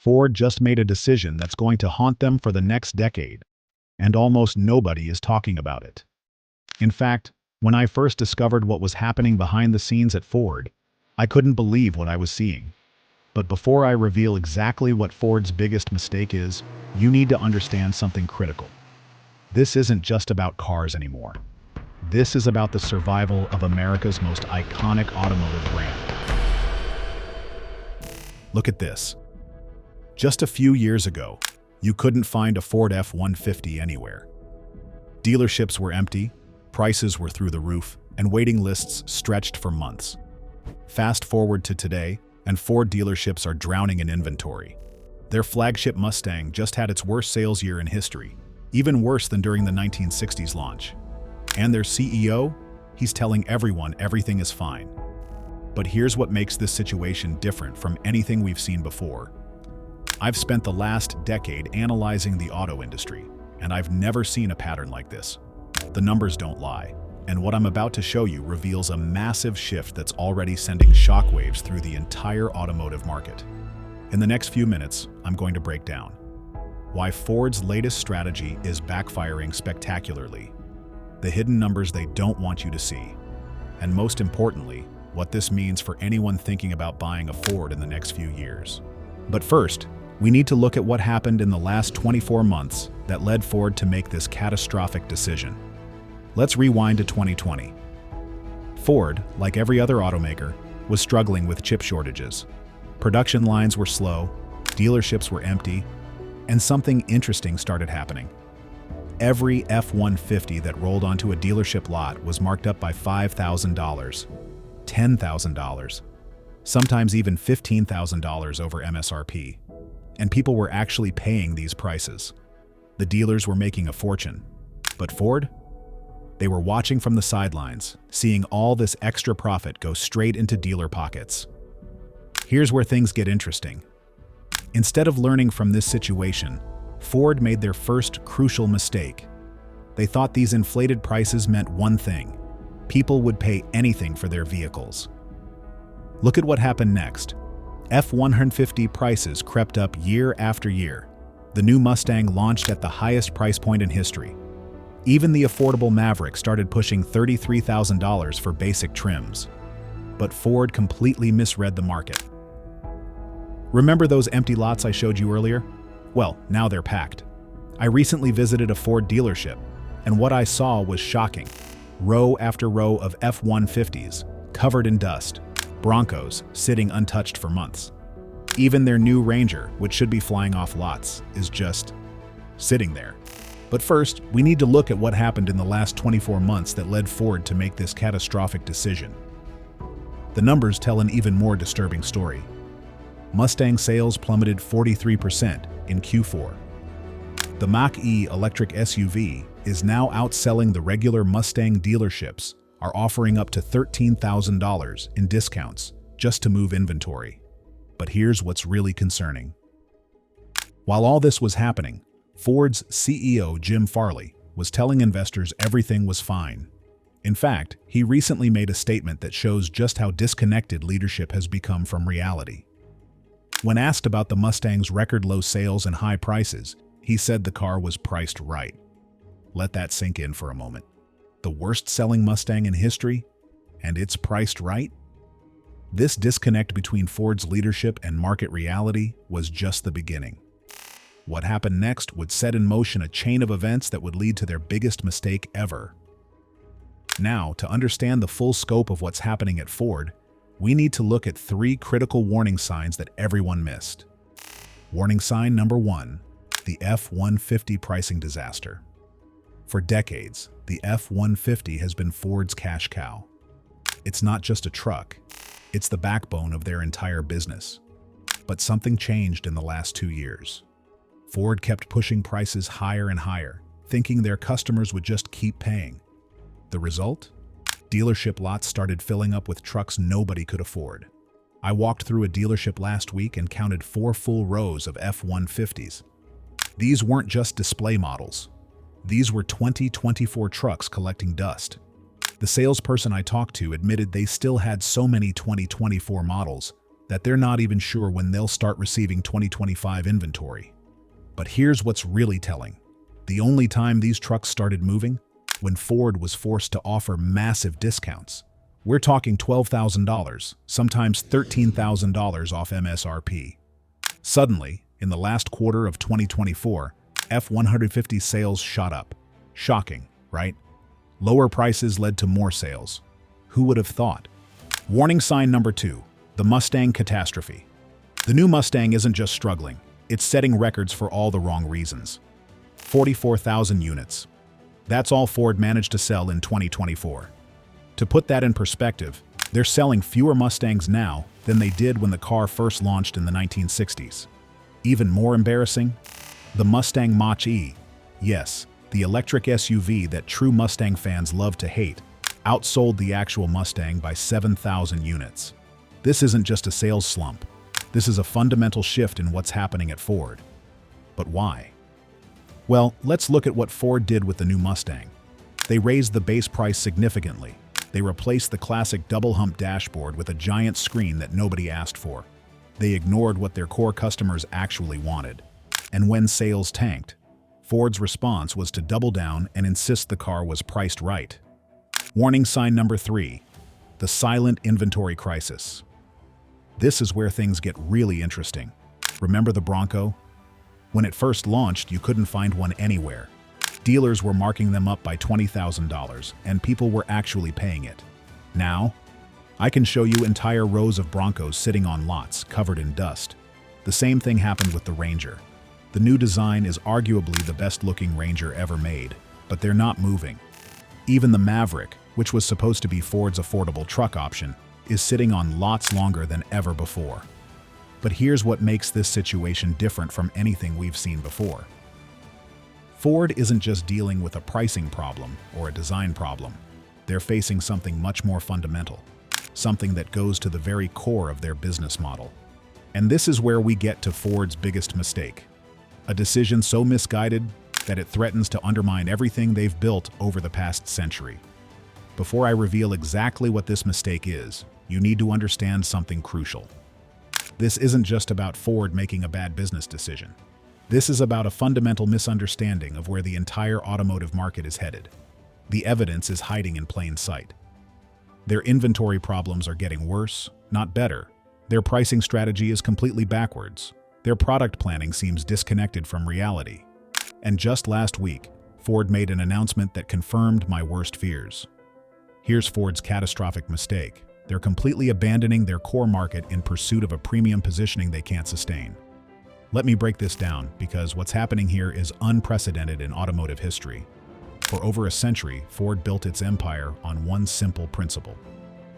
Ford just made a decision that's going to haunt them for the next decade, and almost nobody is talking about it. In fact, when I first discovered what was happening behind the scenes at Ford, I couldn't believe what I was seeing. But before I reveal exactly what Ford's biggest mistake is, you need to understand something critical. This isn't just about cars anymore. This is about the survival of America's most iconic automotive brand. Look at this. Just a few years ago, you couldn't find a Ford F-150 anywhere. Dealerships were empty, prices were through the roof, and waiting lists stretched for months. Fast forward to today, and Ford dealerships are drowning in inventory. Their flagship Mustang just had its worst sales year in history, even worse than during the 1960s launch. And their CEO? He's telling everyone everything is fine. But here's what makes this situation different from anything we've seen before. I've spent the last decade analyzing the auto industry, and I've never seen a pattern like this. The numbers don't lie, and what I'm about to show you reveals a massive shift that's already sending shockwaves through the entire automotive market. In the next few minutes, I'm going to break down why Ford's latest strategy is backfiring spectacularly, the hidden numbers they don't want you to see, and most importantly, what this means for anyone thinking about buying a Ford in the next few years. But first, we need to look at what happened in the last 24 months that led Ford to make this catastrophic decision. Let's rewind to 2020. Ford, like every other automaker, was struggling with chip shortages. Production lines were slow, dealerships were empty, and something interesting started happening. Every F-150 that rolled onto a dealership lot was marked up by $5,000, $10,000, sometimes even $15,000 over MSRP. And people were actually paying these prices. The dealers were making a fortune. But Ford? They were watching from the sidelines, seeing all this extra profit go straight into dealer pockets. Here's where things get interesting. Instead of learning from this situation, Ford made their first crucial mistake. They thought these inflated prices meant one thing: people would pay anything for their vehicles. Look at what happened next. F-150 prices crept up year after year. The new Mustang launched at the highest price point in history. Even the affordable Maverick started pushing $33,000 for basic trims. But Ford completely misread the market. Remember those empty lots I showed you earlier? Well, now they're packed. I recently visited a Ford dealership, and what I saw was shocking. Row after row of F-150s, covered in dust. Broncos, sitting untouched for months. Even their new Ranger, which should be flying off lots, is just sitting there. But first, we need to look at what happened in the last 24 months that led Ford to make this catastrophic decision. The numbers tell an even more disturbing story. Mustang sales plummeted 43% in Q4. The Mach-E electric SUV is now outselling the regular Mustang. Dealerships are offering up to $13,000 in discounts just to move inventory. But here's what's really concerning. While all this was happening, Ford's CEO Jim Farley was telling investors everything was fine. In fact, he recently made a statement that shows just how disconnected leadership has become from reality. When asked about the Mustang's record low sales and high prices, he said the car was priced right. Let that sink in for a moment. The worst-selling Mustang in history, and it's priced right? This disconnect between Ford's leadership and market reality was just the beginning. What happened next would set in motion a chain of events that would lead to their biggest mistake ever. Now, to understand the full scope of what's happening at Ford, we need to look at 3 critical warning signs that everyone missed. Warning sign number 1, the F-150 pricing disaster. For decades, the F-150 has been Ford's cash cow. It's not just a truck, it's the backbone of their entire business. But something changed in the last 2 years. Ford kept pushing prices higher and higher, thinking their customers would just keep paying. The result? Dealership lots started filling up with trucks nobody could afford. I walked through a dealership last week and counted 4 full rows of F-150s. These weren't just display models. These were 2024 trucks collecting dust. The salesperson I talked to admitted they still had so many 2024 models, that they're not even sure when they'll start receiving 2025 inventory. But here's what's really telling. The only time these trucks started moving? When Ford was forced to offer massive discounts. We're talking $12,000, sometimes $13,000 off MSRP. Suddenly, in the last quarter of 2024, F-150 sales shot up. Shocking, right? Lower prices led to more sales. Who would have thought? Warning sign number 2, the Mustang catastrophe. The new Mustang isn't just struggling, it's setting records for all the wrong reasons. 44,000 units. That's all Ford managed to sell in 2024. To put that in perspective, they're selling fewer Mustangs now than they did when the car first launched in the 1960s. Even more embarrassing? The Mustang Mach-E, yes, the electric SUV that true Mustang fans love to hate, outsold the actual Mustang by 7,000 units. This isn't just a sales slump. This is a fundamental shift in what's happening at Ford. But why? Well, let's look at what Ford did with the new Mustang. They raised the base price significantly. They replaced the classic double-hump dashboard with a giant screen that nobody asked for. They ignored what their core customers actually wanted. And when sales tanked, Ford's response was to double down and insist the car was priced right. Warning sign number 3, the silent inventory crisis. This is where things get really interesting. Remember the Bronco? When it first launched, you couldn't find one anywhere. Dealers were marking them up by $20,000, and people were actually paying it. Now, I can show you entire rows of Broncos sitting on lots, covered in dust. The same thing happened with the Ranger. The new design is arguably the best-looking Ranger ever made, but they're not moving. Even the Maverick, which was supposed to be Ford's affordable truck option, is sitting on lots longer than ever before. But here's what makes this situation different from anything we've seen before. Ford isn't just dealing with a pricing problem or a design problem. They're facing something much more fundamental, something that goes to the very core of their business model. And this is where we get to Ford's biggest mistake. A decision so misguided that it threatens to undermine everything they've built over the past century. Before I reveal exactly what this mistake is, you need to understand something crucial. This isn't just about Ford making a bad business decision. This is about a fundamental misunderstanding of where the entire automotive market is headed. The evidence is hiding in plain sight. Their inventory problems are getting worse, not better. Their pricing strategy is completely backwards. Their product planning seems disconnected from reality. And just last week, Ford made an announcement that confirmed my worst fears. Here's Ford's catastrophic mistake. They're completely abandoning their core market in pursuit of a premium positioning they can't sustain. Let me break this down, because what's happening here is unprecedented in automotive history. For over a century, Ford built its empire on one simple principle: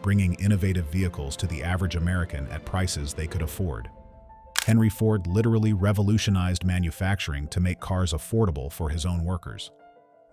bringing innovative vehicles to the average American at prices they could afford. Henry Ford literally revolutionized manufacturing to make cars affordable for his own workers.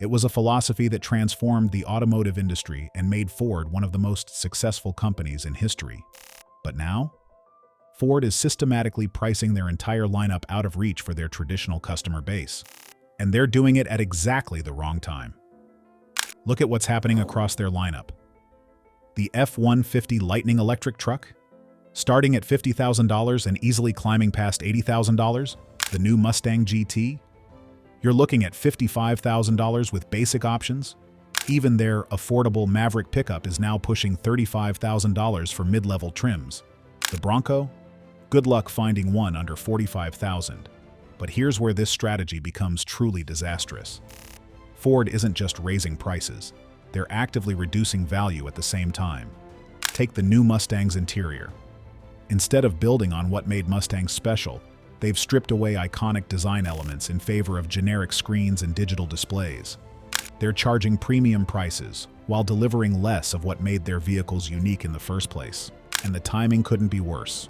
It was a philosophy that transformed the automotive industry and made Ford one of the most successful companies in history. But now, Ford is systematically pricing their entire lineup out of reach for their traditional customer base. And they're doing it at exactly the wrong time. Look at what's happening across their lineup. The F-150 Lightning electric truck, starting at $50,000 and easily climbing past $80,000, the new Mustang GT. You're looking at $55,000 with basic options. Even their affordable Maverick pickup is now pushing $35,000 for mid-level trims. The Bronco? Good luck finding one under $45,000. But here's where this strategy becomes truly disastrous. Ford isn't just raising prices. They're actively reducing value at the same time. Take the new Mustang's interior. Instead of building on what made Mustangs special, they've stripped away iconic design elements in favor of generic screens and digital displays. They're charging premium prices while delivering less of what made their vehicles unique in the first place. And the timing couldn't be worse.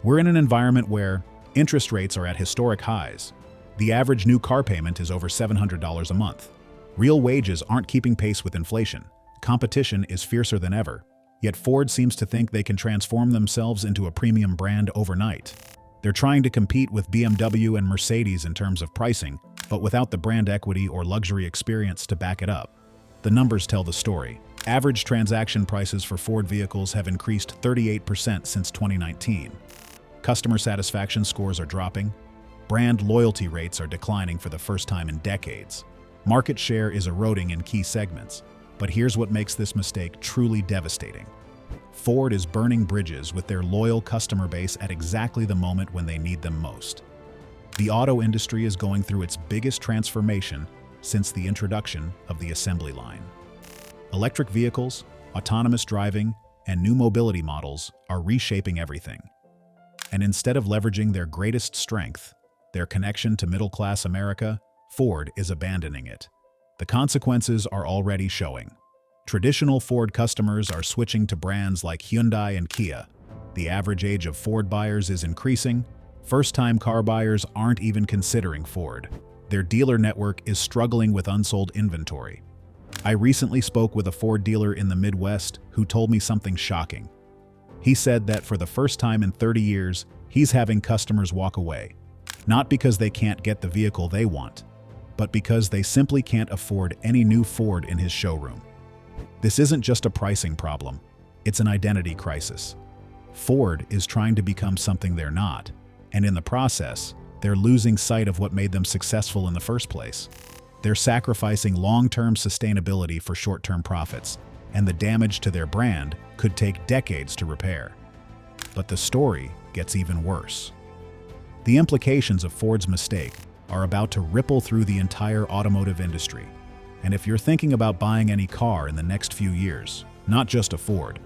We're in an environment where interest rates are at historic highs. The average new car payment is over $700 a month. Real wages aren't keeping pace with inflation. Competition is fiercer than ever. Yet Ford seems to think they can transform themselves into a premium brand overnight. They're trying to compete with BMW and Mercedes in terms of pricing, but without the brand equity or luxury experience to back it up. The numbers tell the story. Average transaction prices for Ford vehicles have increased 38% since 2019. Customer satisfaction scores are dropping. Brand loyalty rates are declining for the first time in decades. Market share is eroding in key segments. But here's what makes this mistake truly devastating. Ford is burning bridges with their loyal customer base at exactly the moment when they need them most. The auto industry is going through its biggest transformation since the introduction of the assembly line. Electric vehicles, autonomous driving, and new mobility models are reshaping everything. And instead of leveraging their greatest strength, their connection to middle-class America, Ford is abandoning it. The consequences are already showing. Traditional Ford customers are switching to brands like Hyundai and Kia. The average age of Ford buyers is increasing. First-time car buyers aren't even considering Ford. Their dealer network is struggling with unsold inventory. I recently spoke with a Ford dealer in the Midwest who told me something shocking. He said that for the first time in 30 years, he's having customers walk away. Not because they can't get the vehicle they want, but because they simply can't afford any new Ford in his showroom. This isn't just a pricing problem, it's an identity crisis. Ford is trying to become something they're not, and in the process, they're losing sight of what made them successful in the first place. They're sacrificing long-term sustainability for short-term profits, and the damage to their brand could take decades to repair. But the story gets even worse. The implications of Ford's mistake are about to ripple through the entire automotive industry. And if you're thinking about buying any car in the next few years, not just a Ford,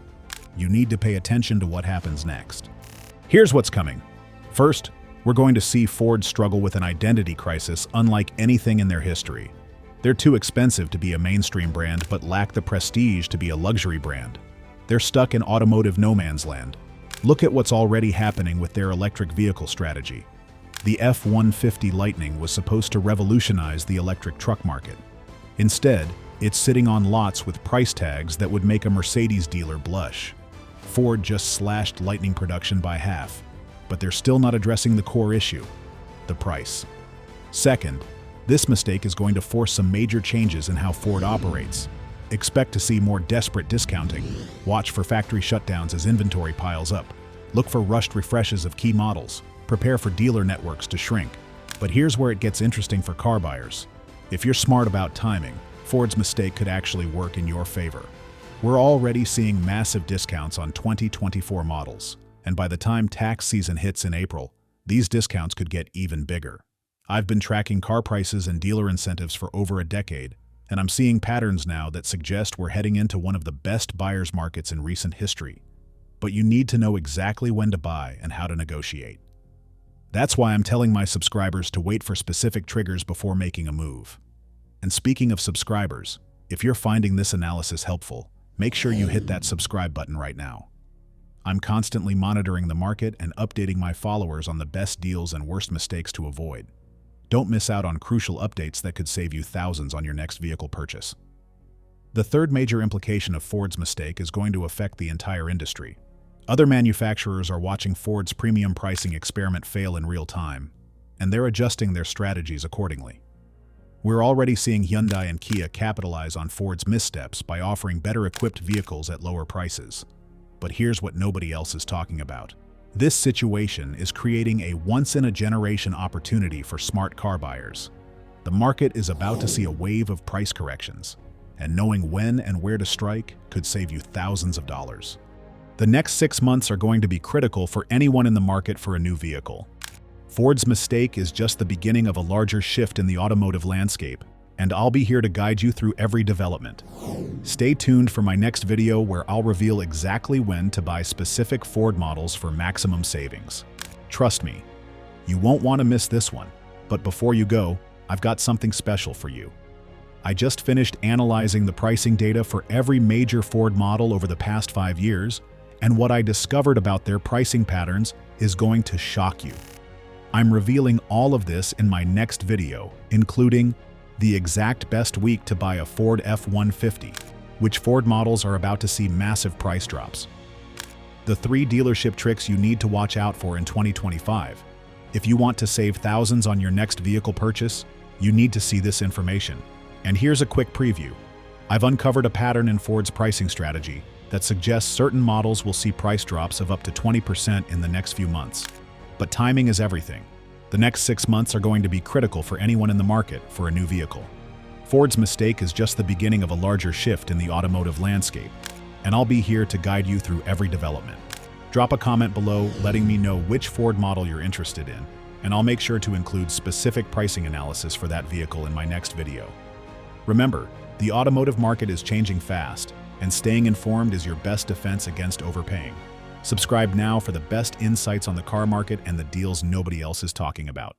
you need to pay attention to what happens next. Here's what's coming. First, we're going to see Ford struggle with an identity crisis unlike anything in their history. They're too expensive to be a mainstream brand but lack the prestige to be a luxury brand. They're stuck in automotive no man's land. Look at what's already happening with their electric vehicle strategy. The F-150 Lightning was supposed to revolutionize the electric truck market. Instead, it's sitting on lots with price tags that would make a Mercedes dealer blush. Ford just slashed Lightning production by half, but they're still not addressing the core issue: the price. Second, this mistake is going to force some major changes in how Ford operates. Expect to see more desperate discounting. Watch for factory shutdowns as inventory piles up. Look for rushed refreshes of key models. Prepare for dealer networks to shrink. But here's where it gets interesting for car buyers. If you're smart about timing, Ford's mistake could actually work in your favor. We're already seeing massive discounts on 2024 models, and by the time tax season hits in April, these discounts could get even bigger. I've been tracking car prices and dealer incentives for over a decade, and I'm seeing patterns now that suggest we're heading into one of the best buyer's markets in recent history. But you need to know exactly when to buy and how to negotiate. That's why I'm telling my subscribers to wait for specific triggers before making a move. And speaking of subscribers, if you're finding this analysis helpful, make sure you hit that subscribe button right now. I'm constantly monitoring the market and updating my followers on the best deals and worst mistakes to avoid. Don't miss out on crucial updates that could save you thousands on your next vehicle purchase. The third major implication of Ford's mistake is going to affect the entire industry. Other manufacturers are watching Ford's premium pricing experiment fail in real time, and they're adjusting their strategies accordingly. We're already seeing Hyundai and Kia capitalize on Ford's missteps by offering better-equipped vehicles at lower prices. But here's what nobody else is talking about. This situation is creating a once-in-a-generation opportunity for smart car buyers. The market is about to see a wave of price corrections, and knowing when and where to strike could save you thousands of dollars. The next 6 months are going to be critical for anyone in the market for a new vehicle. Ford's mistake is just the beginning of a larger shift in the automotive landscape, and I'll be here to guide you through every development. Stay tuned for my next video where I'll reveal exactly when to buy specific Ford models for maximum savings. Trust me, you won't want to miss this one. But before you go, I've got something special for you. I just finished analyzing the pricing data for every major Ford model over the past 5 years, and what I discovered about their pricing patterns is going to shock you. I'm revealing all of this in my next video, including the exact best week to buy a Ford F-150, which Ford models are about to see massive price drops. The 3 dealership tricks you need to watch out for in 2025. If you want to save thousands on your next vehicle purchase, you need to see this information. And here's a quick preview. I've uncovered a pattern in Ford's pricing strategy that suggests certain models will see price drops of up to 20% in the next few months. But timing is everything. The next 6 months are going to be critical for anyone in the market for a new vehicle. Ford's mistake is just the beginning of a larger shift in the automotive landscape, and I'll be here to guide you through every development. Drop a comment below letting me know which Ford model you're interested in, and I'll make sure to include specific pricing analysis for that vehicle in my next video. Remember, the automotive market is changing fast, and staying informed is your best defense against overpaying. Subscribe now for the best insights on the car market and the deals nobody else is talking about.